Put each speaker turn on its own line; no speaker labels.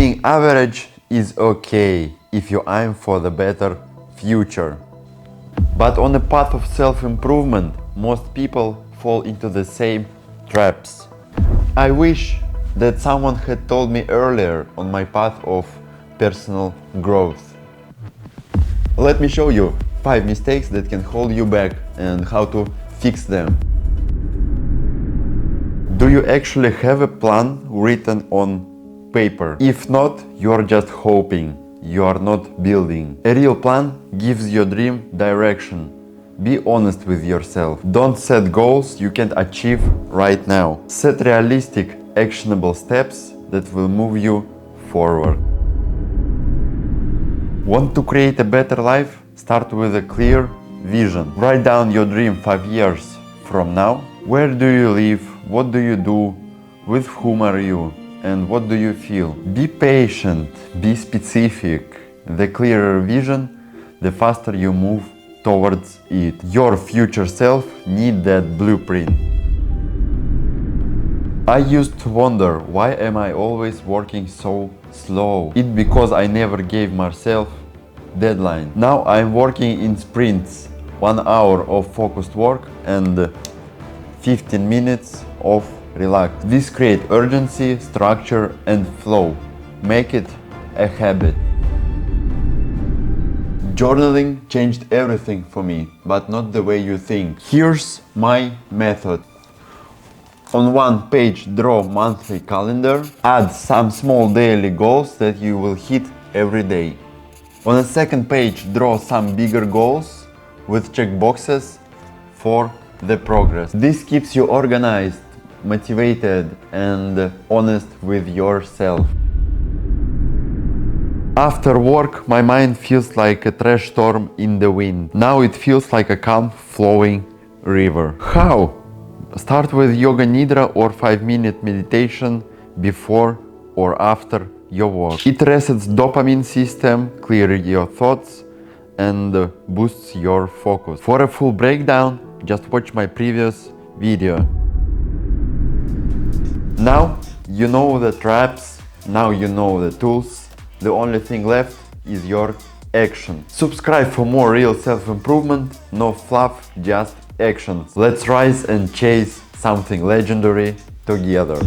Being average is okay if you aim for the better future. But on the path of self-improvement, most people fall into the same traps. I wish that someone had told me earlier on my path of personal growth. Let me show you 5 mistakes that can hold you back and how to fix them. Do you actually have a plan written on paper? If not, you are just hoping. You are not building. A real plan gives your dream direction. Be honest with yourself. Don't set goals you can't achieve right now. Set realistic, actionable steps that will move you forward. Want to create a better life? Start with a clear vision. Write down your dream 5 years from now. Where do you live? What do you do? With whom are you? And what do you feel? Be patient, be specific. The clearer vision, the faster you move towards it. Your future self needs that blueprint. I used to wonder, why am I always working so slow? It's because I never gave myself deadline. Now I'm working in sprints, 1 hour of focused work and 15 minutes of relax. This creates urgency, structure and flow. Make it a habit. Journaling changed everything for me, but not the way you think. Here's my method. On one page, draw monthly calendar. Add some small daily goals that you will hit every day. On the second page, draw some bigger goals with check boxes for the progress. This keeps you organized, motivated and honest with yourself. After work, my mind feels like a trash storm in the wind. Now it feels like a calm, flowing river. How? Start with yoga nidra or 5-minute meditation before or after your work. It resets dopamine system, clears your thoughts and boosts your focus. For a full breakdown, just watch my previous video. Now you know the traps, now you know the tools. The only thing left is your action. Subscribe for more real self-improvement, no fluff, just actions. Let's rise and chase something legendary together.